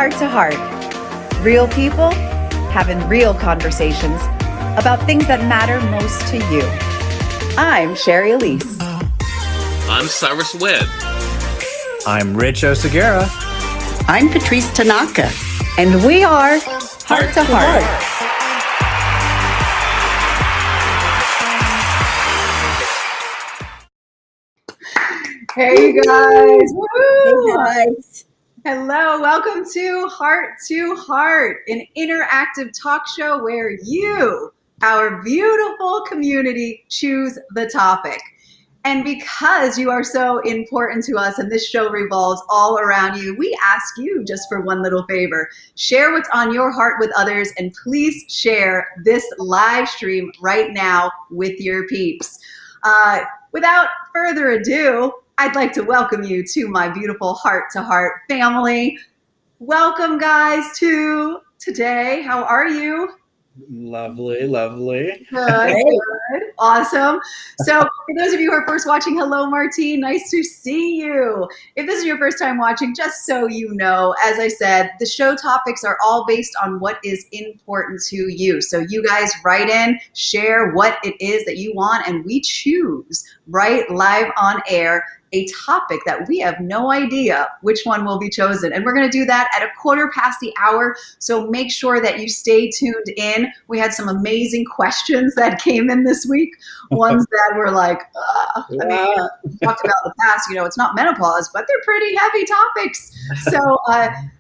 Heart to Heart. Real people having real conversations about things that matter most to you. I'm Shari Alyse. I'm Cyrus Webb. I'm Rich Oceguera. I'm Patrice Tanaka. And we are Heart to Heart. Hey, you guys. Woo! Hey, guys. Hello, welcome to Heart, an interactive talk show where you, our beautiful community, choose the topic. And because you are so important to us and this show revolves all around you, we ask you just for one little favor. Share what's on your heart with others, and please share this live stream right now with your peeps. Without further ado, I'd like to welcome you to my beautiful Heart to Heart family. Welcome, guys, to today. How are you? Lovely, lovely. Good. Awesome. So for those of you who are first watching, hello, Martine. Nice to see you. If this is your first time watching, just so you know, as I said, the show topics are all based on what is important to you. So you guys write in, share what it is that you want, and we choose right live on air a topic that we have no idea which one will be chosen. And we're going to do that at 1:15. So make sure that you stay tuned in. We had some amazing questions that came in this week. Ones that were like, we talked about the past, it's not menopause, but they're pretty heavy topics. So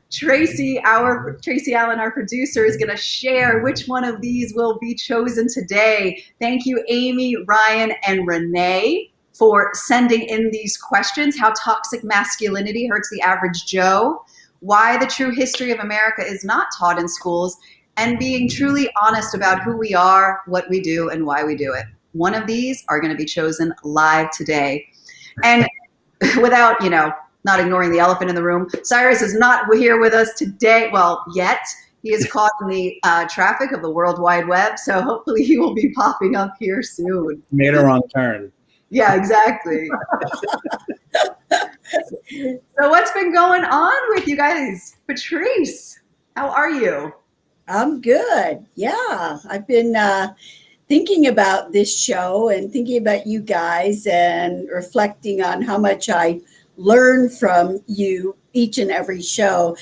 Tracy Allen, our producer, is going to share which one of these will be chosen today. Thank you, Amy, Ryan, and Renay, for sending in these questions. How toxic masculinity hurts the average Joe, why the true history of America is not taught in schools, and being truly honest about who we are, what we do, and why we do it. One of these are going to be chosen live today. And without, not ignoring the elephant in the room, Cyrus is not here with us today, yet. He is caught in the traffic of the World Wide Web, so hopefully he will be popping up here soon. Made a wrong turn. Yeah, exactly. So what's been going on with you guys? Patrice, how are you? I'm good. Yeah, I've been thinking about this show and thinking about you guys and reflecting on how much I learn from you each and every show.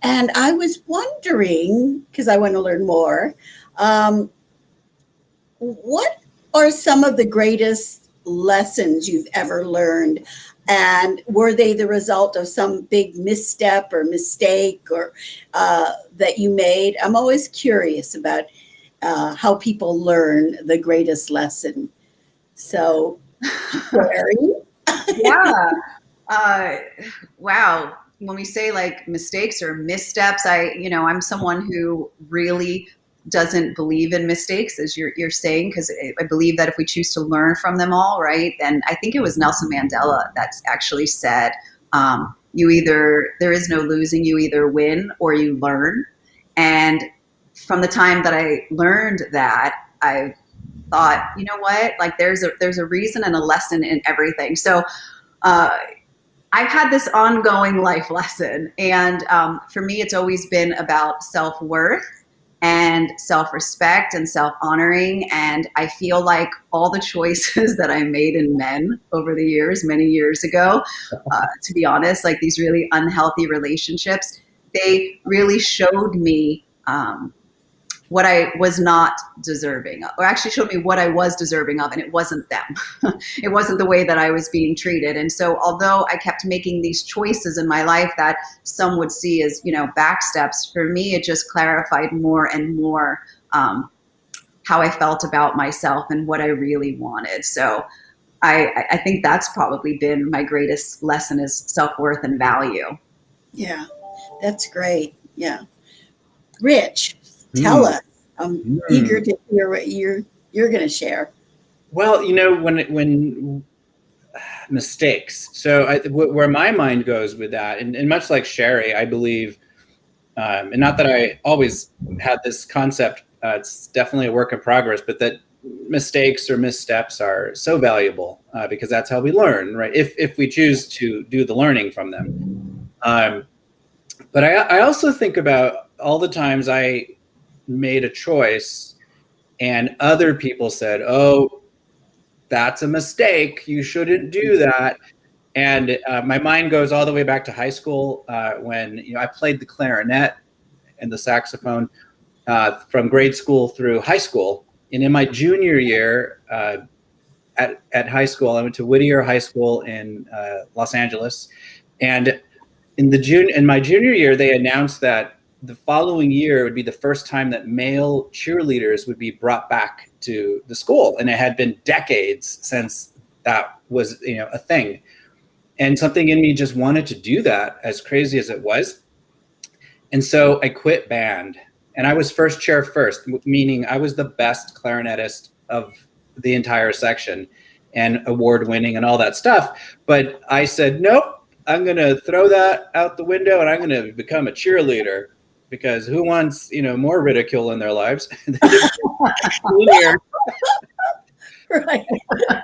And I was wondering, because I want to learn more, what are some of the greatest lessons you've ever learned, and were they the result of some big misstep or mistake or that you made? I'm always curious about how people learn the greatest lesson. So, Shari? Yeah. Wow. When we say like mistakes or missteps, I'm someone who really doesn't believe in mistakes, as you're saying, because I believe that if we choose to learn from them all, right, then I think it was Nelson Mandela that's actually said, there is no losing, you either win or you learn. And from the time that I learned that, I thought, you know what, like there's a reason and a lesson in everything. So I've had this ongoing life lesson, and for me, it's always been about self-worth and self-respect and self-honoring. And I feel like all the choices that I made in men over the years, many years ago, to be honest, like these really unhealthy relationships, they really showed me what I was not deserving of, or actually showed me what I was deserving of, and it wasn't them. It wasn't the way that I was being treated. And so although I kept making these choices in my life that some would see as, backsteps, for me, it just clarified more and more how I felt about myself and what I really wanted. So I think that's probably been my greatest lesson, is self-worth and value. Yeah, that's great. Yeah. Rich, tell us. I'm eager to hear what you're going to share. Well, when mistakes. So where my mind goes with that, and much like Shari, I believe, and not that I always had this concept, it's definitely a work in progress, but that mistakes or missteps are so valuable because that's how we learn, right? If we choose to do the learning from them. But I also think about all the times I made a choice and other people said, oh, that's a mistake. You shouldn't do that. And my mind goes all the way back to high school when I played the clarinet and the saxophone from grade school through high school. And in my junior year at high school, I went to Whittier High School in Los Angeles. And in my junior year, they announced that the following year would be the first time that male cheerleaders would be brought back to the school. And it had been decades since that was a thing. And something in me just wanted to do that, as crazy as it was. And so I quit band. And I was first chair first, meaning I was the best clarinetist of the entire section and award winning and all that stuff. But I said, nope, I'm going to throw that out the window and I'm going to become a cheerleader, because who wants, more ridicule in their lives? Right.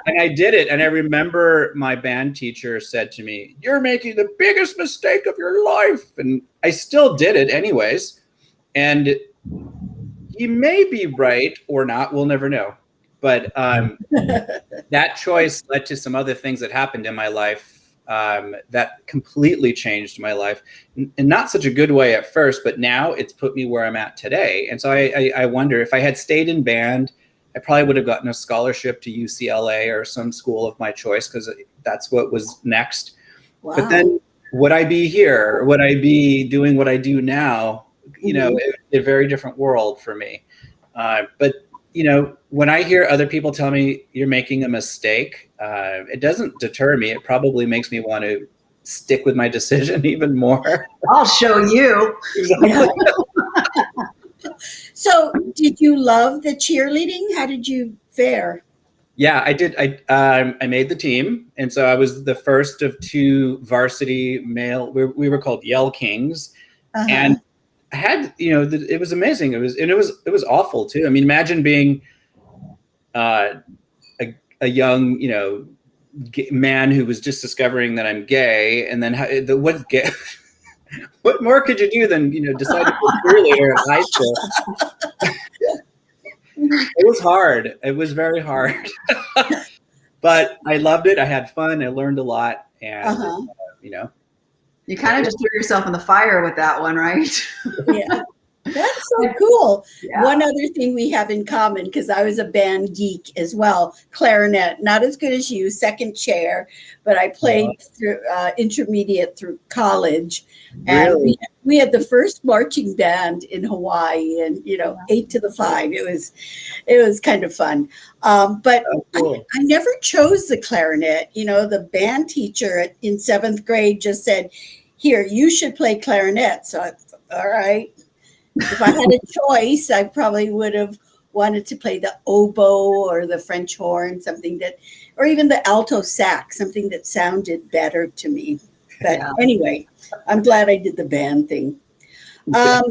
And I did it. And I remember my band teacher said to me, you're making the biggest mistake of your life. And I still did it anyways. And he may be right or not. We'll never know. But that choice led to some other things that happened in my life that completely changed my life. In not such a good way at first, but now it's put me where I'm at today. And so I wonder, if I had stayed in band, I probably would have gotten a scholarship to UCLA or some school of my choice, because that's what was next. Wow. But then would I be here? Or would I be doing what I do now? A very different world for me. But when I hear other people tell me you're making a mistake, it doesn't deter me. It probably makes me want to stick with my decision even more. I'll show you. Exactly. So did you love the cheerleading? How did you fare? Yeah, I did. I made the team. And so I was the first of two varsity male, we were called Yell Kings. Uh-huh. And I had, it was amazing. It was awful too. I mean, imagine being a young, man who was just discovering that I'm gay, and then what more could you do than decide to be a cheerleader in high school? It was hard. It was very hard, but I loved it. I had fun. I learned a lot, and you kind of just threw yourself in the fire with that one, right? Yeah. That's so cool. Yeah. One other thing we have in common, because I was a band geek as well, clarinet, not as good as you, second chair, but I played through intermediate through college. And really? we had the first marching band in Hawaii, and 8 to the 5. It was kind of fun. But cool. I never chose the clarinet. The band teacher in 7th grade just said, here, you should play clarinet. So I thought, all right. If I had a choice, I probably would have wanted to play the oboe or the French horn, or even the alto sax, something that sounded better to me. But anyway, I'm glad I did the band thing. I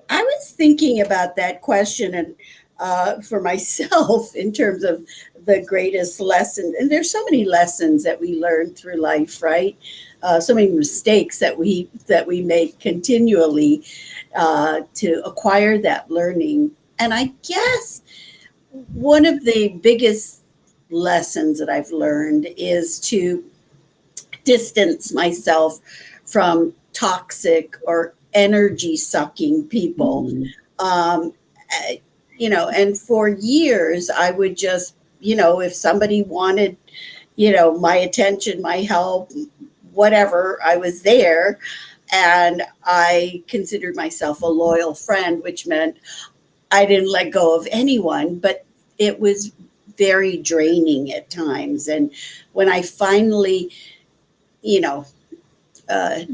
was thinking about that question and for myself in terms of the greatest lesson. And there's so many lessons that we learn through life, right? So many mistakes that we make continually to acquire that learning. And I guess one of the biggest lessons that I've learned is to distance myself from toxic or energy sucking people. And for years I would just, if somebody wanted, my attention, my help, whatever, I was there. And I considered myself a loyal friend, which meant I didn't let go of anyone, but it was very draining at times. And when I finally,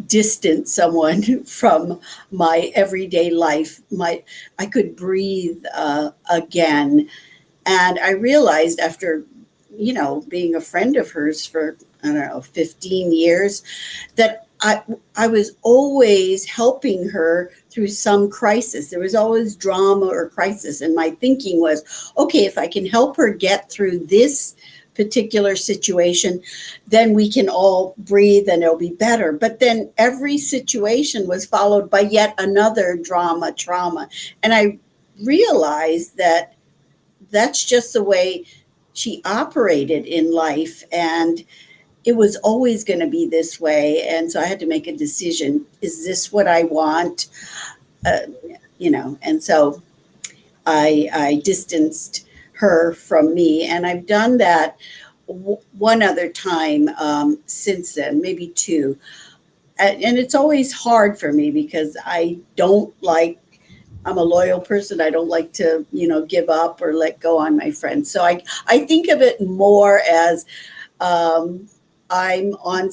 distance someone from my everyday life, I could breathe again. And I realized after, being a friend of hers for, 15 years, that I was always helping her through some crisis. There was always drama or crisis. And my thinking was, okay, if I can help her get through this particular situation, then we can all breathe and it'll be better. But then every situation was followed by yet another trauma. And I realized that that's just the way she operated in life. And it was always going to be this way. And so I had to make a decision. Is this what I want? And so I distanced her from me. And I've done that one other time since then, maybe two. And it's always hard for me because I'm a loyal person. I don't like to, give up or let go on my friends. So I think of it more as I'm on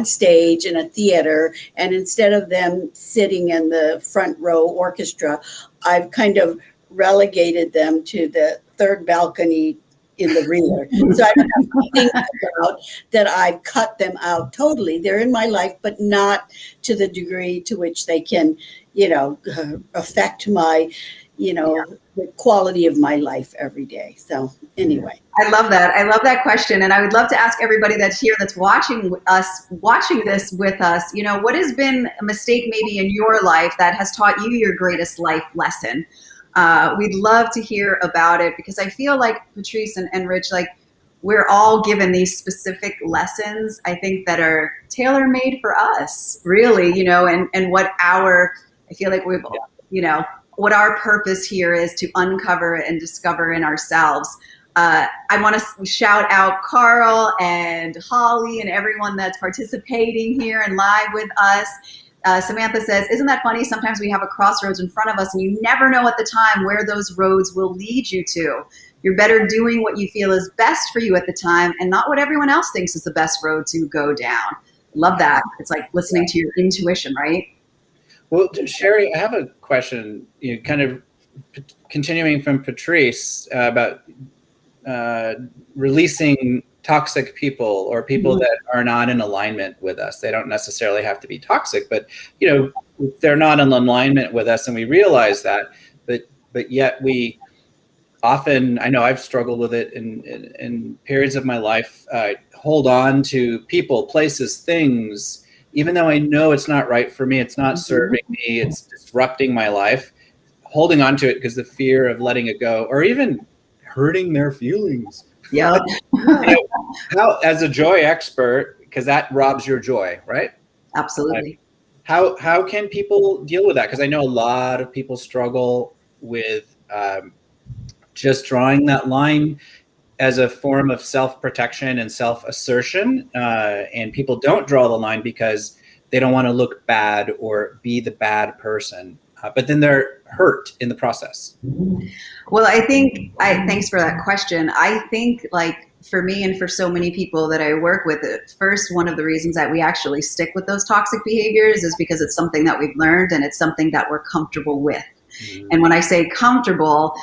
stage in a theater, and instead of them sitting in the front row orchestra, I've kind of relegated them to the third balcony in the rear. So I don't have to think about that I've cut them out totally. They're in my life, but not to the degree to which they can, affect my, the quality of my life every day. So anyway. I love that. I love that question. And I would love to ask everybody that's here, that's watching this with us, what has been a mistake maybe in your life that has taught you your greatest life lesson? We'd love to hear about it, because I feel like Patrice and Rich, like, we're all given these specific lessons, I think, that are tailor-made for us, really, and what I feel like we've, what our purpose here is to uncover and discover in ourselves. I want to shout out Carl and Holly and everyone that's participating here and live with us. Samantha says, isn't that funny? Sometimes we have a crossroads in front of us and you never know at the time where those roads will lead you to. You're better doing what you feel is best for you at the time and not what everyone else thinks is the best road to go down. Love that. It's like listening to your intuition, right? Well, Shari, I have a question, kind of continuing from Patrice about releasing toxic people or people that are not in alignment with us. They don't necessarily have to be toxic, but they're not in alignment with us, and we realize that. But yet we often, I know I've struggled with it in periods of my life, hold on to people, places, things, even though I know it's not right for me, it's not serving me, it's disrupting my life, holding on to it because the fear of letting it go, or even hurting their feelings. Yeah. How, as a joy expert, because that robs your joy, right? Absolutely. How can people deal with that? Because I know a lot of people struggle with just drawing that line as a form of self-protection and self-assertion, and people don't draw the line because they don't want to look bad or be the bad person, but then they're hurt in the process. Well, thanks for that question. I think, like, for me and for so many people that I work with, first, one of the reasons that we actually stick with those toxic behaviors is because it's something that we've learned and it's something that we're comfortable with. And when I say comfortable,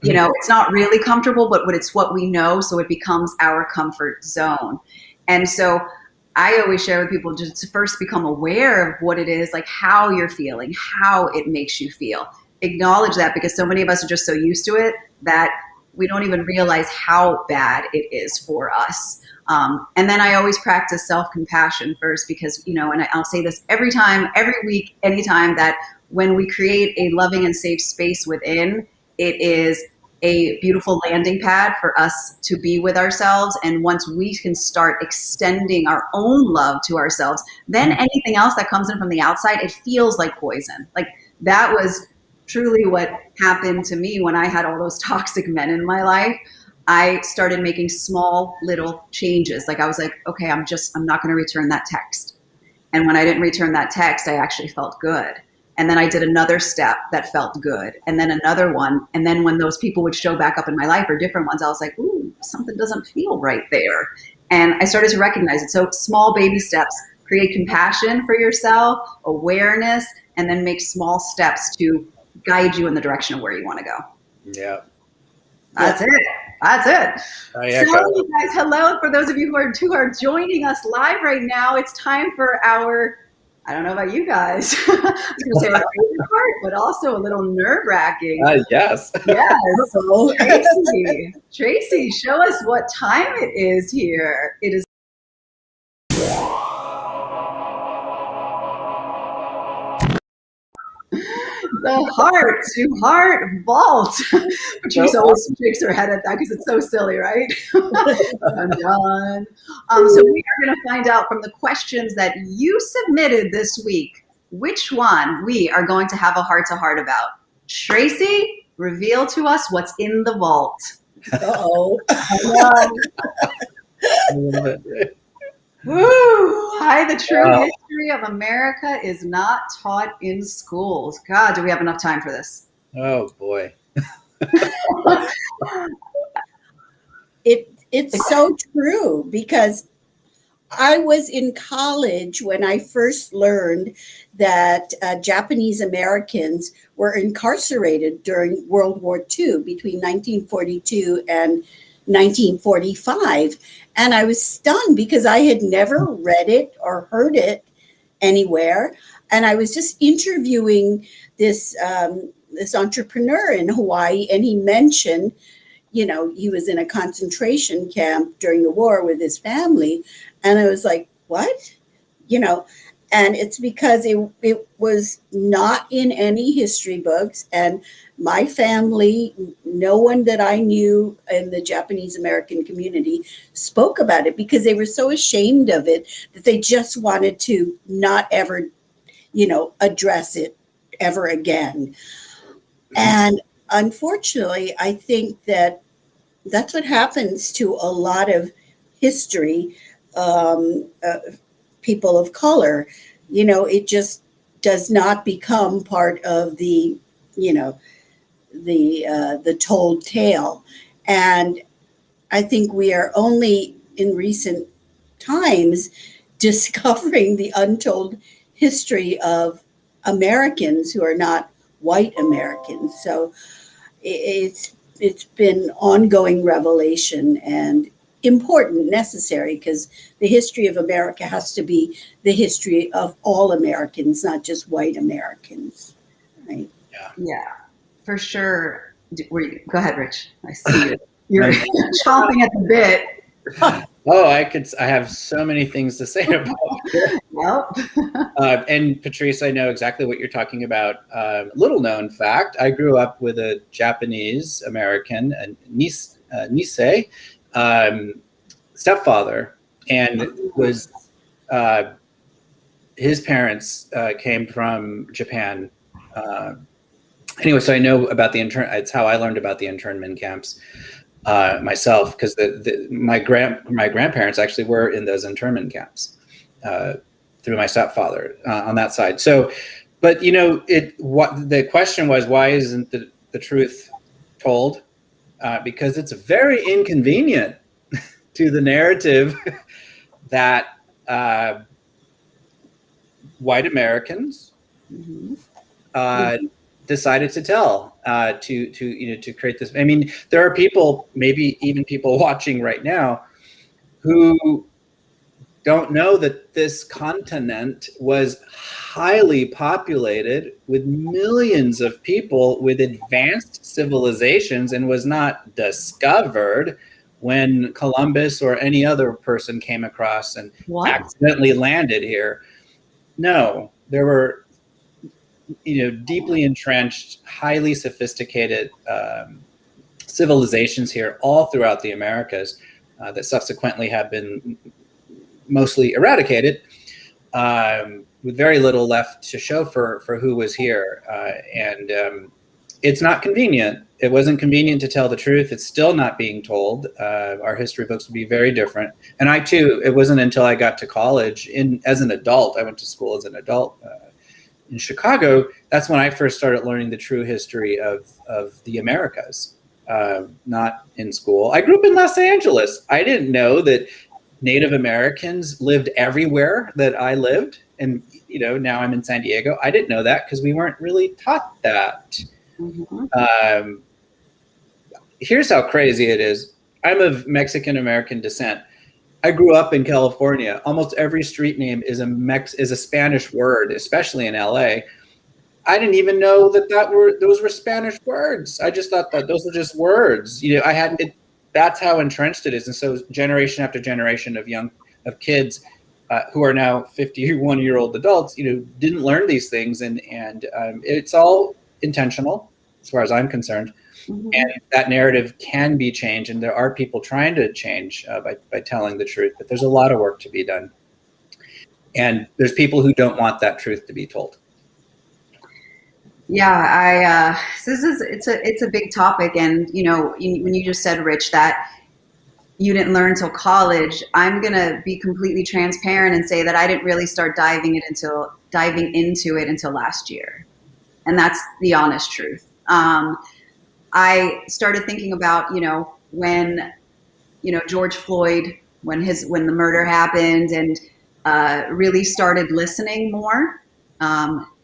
it's not really comfortable, but it's what we know. So it becomes our comfort zone. And so I always share with people just to first become aware of what it is, like how you're feeling, how it makes you feel. Acknowledge that, because so many of us are just so used to it that we don't even realize how bad it is for us. And then I always practice self-compassion first, because, and I'll say this every week, anytime, that when we create a loving and safe space within, it is a beautiful landing pad for us to be with ourselves. And once we can start extending our own love to ourselves, then anything else that comes in from the outside, it feels like poison. Like, that was truly what happened to me when I had all those toxic men in my life. I started making small little changes. Like, I was like, okay, I'm not going to return that text. And when I didn't return that text, I actually felt good. And then I did another step that felt good, and then another one. And then when those people would show back up in my life, or different ones, I was like, ooh, something doesn't feel right there. And I started to recognize it. So small baby steps, create compassion for yourself, awareness, and then make small steps to guide you in the direction of where you want to go. Yeah. That's it. So, you guys, hello. For those of you who are joining us live right now, it's time for our I don't know about you guys. I was going to say my favorite part, but also a little nerve-wracking. Yes. Yes. Tracy, show us what time it is here. It is the heart to heart vault. Patrice always shakes her head at that because it's so silly, right? Dun, dun. So we are going to find out from the questions that you submitted this week, which one we are going to have a heart to heart about. Tracy, reveal to us what's in the vault. Uh-oh. Woo! Hi, the true history of America is not taught in schools. God, do we have enough time for this? Oh boy. It's so true, because I was in college when I first learned that Japanese Americans were incarcerated during World War II between 1942 and 1945. And I was stunned because I had never read it or heard it anywhere. And I was just interviewing this this entrepreneur in Hawaii, and he mentioned, you know, he was in a concentration camp during the war with his family. And I was like, what? You know, and it's because it was not in any history books. And my family, no one that I knew in the Japanese American community spoke about it, because they were so ashamed of it that they just wanted to not ever, you know, address it ever again. And unfortunately, I think that that's what happens to a lot of history, people of color. You know, it just does not become part of the, you know, the told tale. And I think we are only in recent times discovering the untold history of Americans who are not white Americans. So it's been ongoing revelation, and important, necessary, because the history of America has to be the history of all Americans, not just white Americans, right? Yeah, for sure. Go ahead, Rich. I see you. You're chomping at the bit. Oh, I have so many things to say about it. Yep. And Patrice, I know exactly what you're talking about. Little known fact, I grew up with a Japanese American, Nisei, stepfather, and was his parents came from Japan. Anyway, so I know about it's how I learned about the internment camps myself, because my grandparents actually were in those internment camps through my stepfather on that side. So, but you know, what the question was, why isn't the truth told? Because it's very inconvenient to the narrative that white Americans decided to tell, to create this. I mean, there are people, maybe even people watching right now, who don't know that this continent was highly populated with millions of people with advanced civilizations, and was not discovered when Columbus or any other person came across and accidentally landed here. No, there were, you know, deeply entrenched, highly sophisticated civilizations here all throughout the Americas that subsequently have been mostly eradicated, with very little left to show for who was here. And it's not convenient. It wasn't convenient to tell the truth. It's still not being told. Our history books would be very different. And I too, it wasn't until I got to college as an adult, I went to school as an adult in Chicago, that's when I first started learning the true history of the Americas, not in school. I grew up in Los Angeles. I didn't know that Native Americans lived everywhere that I lived. And, you know, now I'm in San Diego. I didn't know that because we weren't really taught that. Mm-hmm. Here's how crazy it is. I'm of Mexican American descent. I grew up in California. Almost every street name is a Spanish word, especially in LA. I didn't even know those were Spanish words. I just thought that those were just words. That's how entrenched it is. And so generation after generation of kids who are now 51-year-old adults, didn't learn these things, and it's all intentional as far as I'm concerned. Mm-hmm. And that narrative can be changed, and there are people trying to change by telling the truth, but there's a lot of work to be done. And there's people who don't want that truth to be told. Yeah, it's a big topic, and when you just said, Rich, that you didn't learn till college, I'm gonna be completely transparent and say that I didn't really start diving into it until last year, and that's the honest truth. I started thinking about when George Floyd, when the murder happened, and really started listening more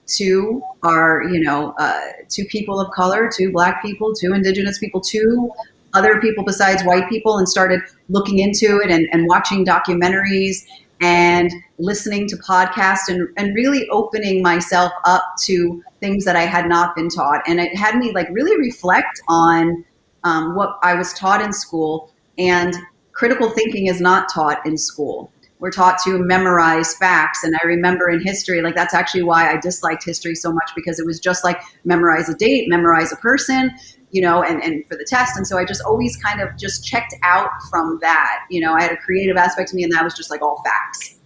to our to people of color, to Black people, to Indigenous people, to other people besides white people, and started looking into it and watching documentaries and listening to podcasts and really opening myself up to things that I had not been taught. And it had me really reflect on what I was taught in school. And critical thinking is not taught in school. We're taught to memorize facts. And I remember in history, that's actually why I disliked history so much, because it was just memorize a date, memorize a person, and for the test. And so I just always kind of just checked out from that. I had a creative aspect to me, and that was just all facts.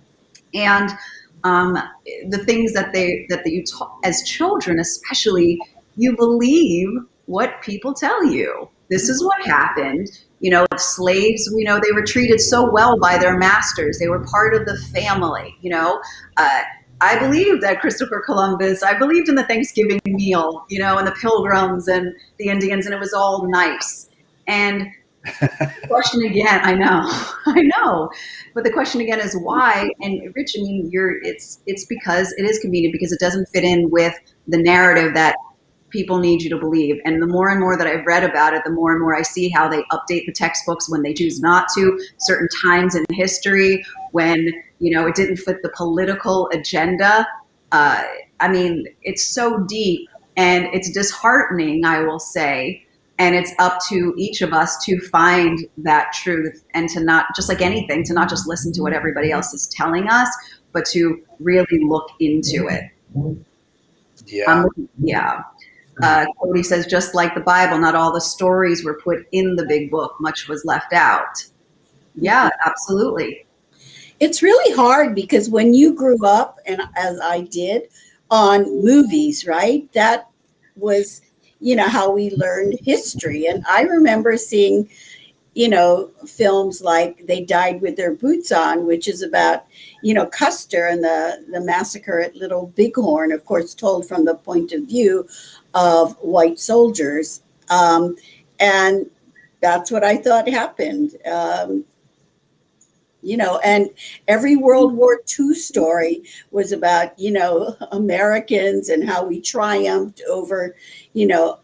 And the things that you taught as children, especially, you believe what people tell you. This is what happened. Slaves, they were treated so well by their masters. They were part of the family. I believed that Christopher Columbus, I believed in the Thanksgiving meal, and the Pilgrims and the Indians, and it was all nice. And the question again, I know, but the question again is why? And Rich, it's because it is convenient, because it doesn't fit in with the narrative that people need you to believe. And the more and more that I've read about it, the more and more I see how they update the textbooks when they choose not to, certain times in history when, it didn't fit the political agenda. It's so deep and it's disheartening, I will say. And it's up to each of us to find that truth, and to not, just like anything, to not just listen to what everybody else is telling us, but to really look into it. Yeah. Cody says, just like the Bible, not all the stories were put in the big book. Much was left out. Yeah, absolutely. It's really hard, because when you grew up, and as I did, on movies, right? That was, how we learned history. And I remember seeing, films like They Died with Their Boots On, which is about, Custer and the massacre at Little Bighorn, of course, told from the point of view of white soldiers. And that's what I thought happened. And every World War II story was about, Americans and how we triumphed over,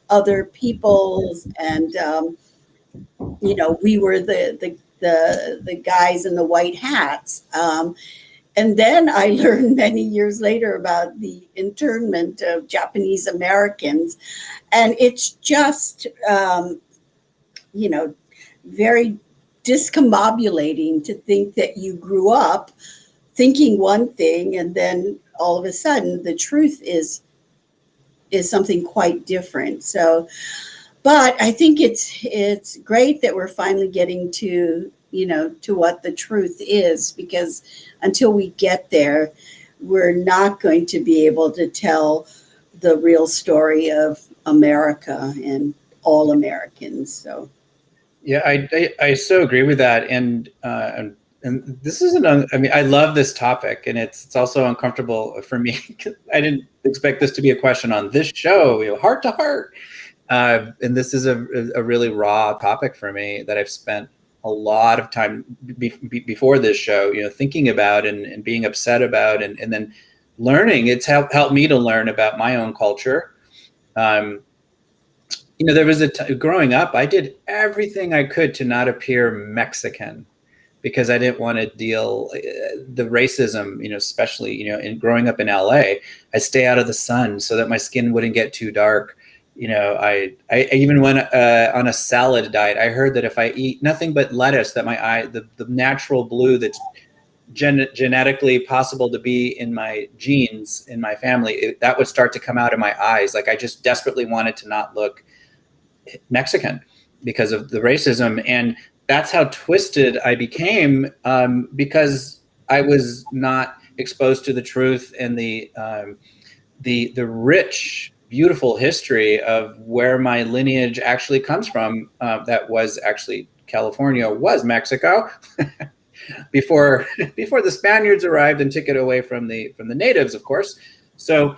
other peoples. And, we were the guys in the white hats. And then I learned many years later about the internment of Japanese Americans. And it's just, very discombobulating to think that you grew up thinking one thing, and then all of a sudden the truth is something quite different. So, but I think it's great that we're finally getting to what the truth is, because until we get there, we're not going to be able to tell the real story of America and all Americans. So. Yeah, I so agree with that, and this isn't. I love this topic, and it's also uncomfortable for me. I didn't expect this to be a question on this show, heart to heart, and this is a really raw topic for me that I've spent a lot of time before this show, thinking about and being upset about, and then learning. It's helped me to learn about my own culture. There was growing up, I did everything I could to not appear Mexican. because I didn't want to deal the racism, especially, in growing up in LA, I stay out of the sun so that my skin wouldn't get too dark. I even went on a salad diet. I heard that if I eat nothing but lettuce, that the natural blue that's genetically possible to be in my genes, in my family, that would start to come out of my eyes. Like I just desperately wanted to not look Mexican because of the racism. And that's how twisted I became, because I was not exposed to the truth and the rich, beautiful history of where my lineage actually comes from. That was actually California was Mexico before the Spaniards arrived and took it away from the natives, of course. So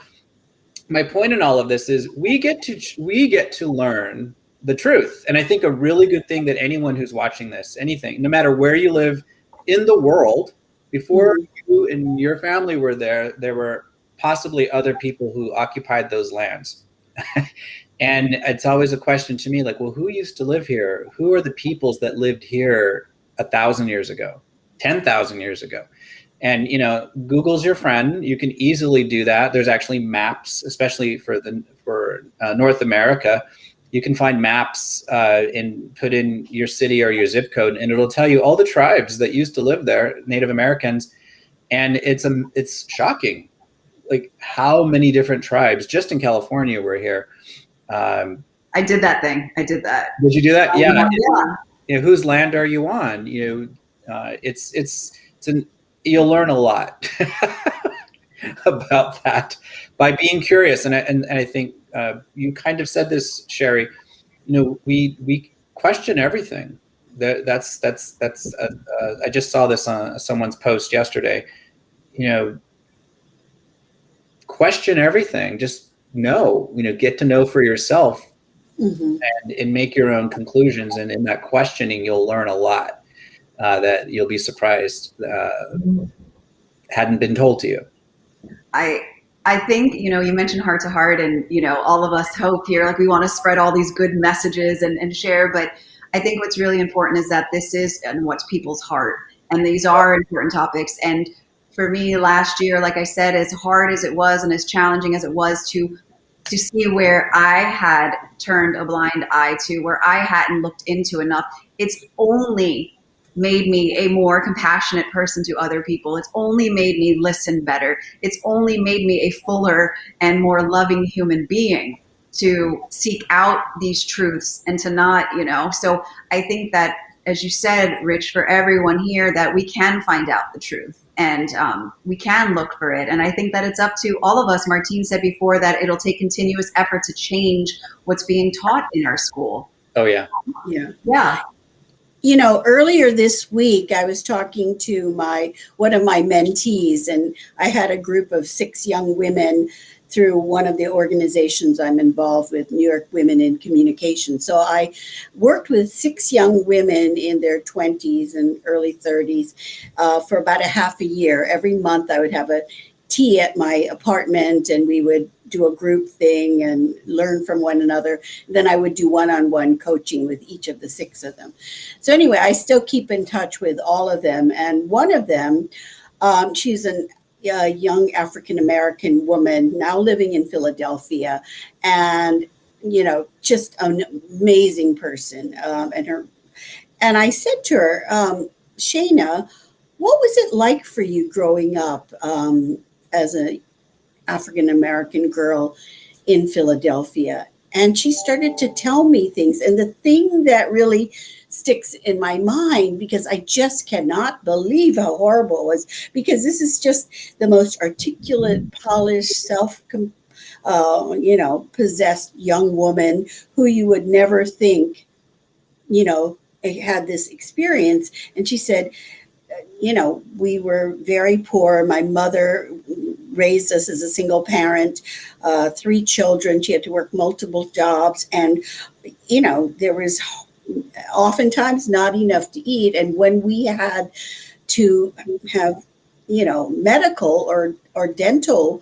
my point in all of this is we get to learn the truth. And I think a really good thing that anyone who's watching this, anything, no matter where you live in the world, before you and your family were there were possibly other people who occupied those lands. And it's always a question to me, like, well, who used to live here? Who are the peoples that lived here 1,000 years ago, 10,000 years ago? And, Google's your friend. You can easily do that. There's actually maps, especially for North America. You can find maps and put in your city or your zip code, and it'll tell you all the tribes that used to live there, Native Americans. And it's shocking, like how many different tribes just in California were here. I did that thing. I did that. Did you do that? Yeah. Yeah. Whose land are you on? You'll learn a lot about that by being curious. And I think you kind of said this, Shari. We question everything. That's. I just saw this on someone's post yesterday. Question everything. Just know. Get to know for yourself, and make your own conclusions. And in that questioning, you'll learn a lot that you'll be surprised hadn't been told to you. I think, you mentioned heart to heart, and, all of us hope here, like we want to spread all these good messages and share. But I think what's really important is that this is and what's people's heart. And these are important topics. And for me last year, like I said, as hard as it was and as challenging as it was to see where I had turned a blind eye to, where I hadn't looked into enough, it's only made me a more compassionate person to other people. It's only made me listen better. It's only made me a fuller and more loving human being to seek out these truths and to not, so I think that, as you said, Rich, for everyone here, that we can find out the truth and we can look for it. And I think that it's up to all of us. Martine said before that it'll take continuous effort to change what's being taught in our school. Oh, yeah. Yeah. Earlier this week, I was talking to one of my mentees, and I had a group of 6 young women through one of the organizations I'm involved with, New York Women in Communication. So I worked with 6 young women in their 20s and early 30s for about a half a year. Every month I would have a tea at my apartment, and we would do a group thing and learn from one another. Then I would do one-on-one coaching with each of the 6 of them. So anyway, I still keep in touch with all of them. And one of them, she's a young African-American woman now living in Philadelphia, and, just an amazing person. And I said to her, Shayna, what was it like for you growing up as an African-American girl in Philadelphia? And she started to tell me things. And the thing that really sticks in my mind, because I just cannot believe how horrible it was, because this is just the most articulate, polished, possessed young woman who you would never think, had this experience. And she said, we were very poor. My mother raised us as a single parent, 3 children. She had to work multiple jobs. And, there was oftentimes not enough to eat. And when we had to have, medical or dental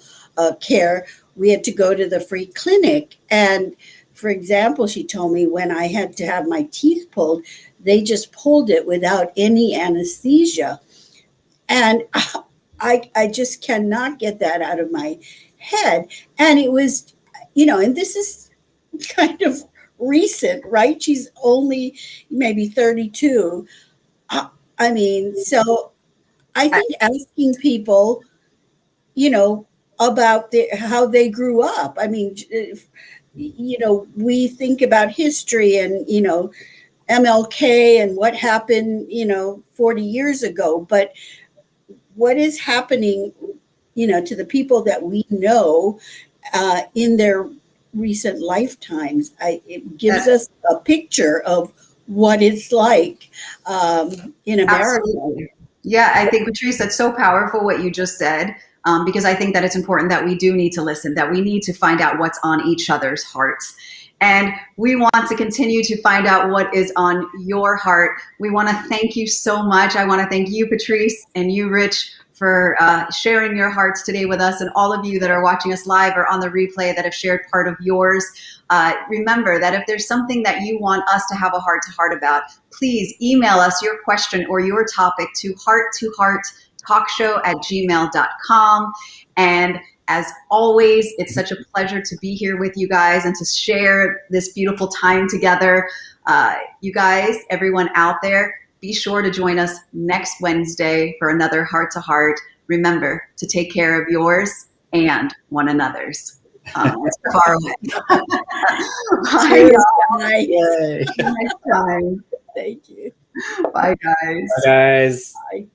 care, we had to go to the free clinic. And for example, she told me when I had to have my teeth pulled, they just pulled it without any anesthesia. And I just cannot get that out of my head. And it was, and this is kind of recent, right? She's only maybe 32. I mean, so I think asking people, about how they grew up. I mean, we think about history and, MLK and what happened, 40 years ago, but what is happening, to the people that we know in their recent lifetimes. It gives us a picture of what it's like in America. Absolutely. Yeah, I think, Patrice, that's so powerful what you just said, because I think that it's important that we do need to listen, that we need to find out what's on each other's hearts. And we want to continue to find out what is on your heart. We want to thank you so much. I want to thank you, Patrice, and you, Rich, for sharing your hearts today with us, and all of you that are watching us live or on the replay that have shared part of yours. Remember that if there's something that you want us to have a heart-to-heart about, please email us your question or your topic to hearttohearttalkshow@gmail.com. And as always, it's such a pleasure to be here with you guys and to share this beautiful time together. You guys, everyone out there, be sure to join us next Wednesday for another Heart to Heart. Remember to take care of yours and one another's. It's far away. Bye, Bye. Next time. Thank you. Bye, guys. Bye, guys. Bye.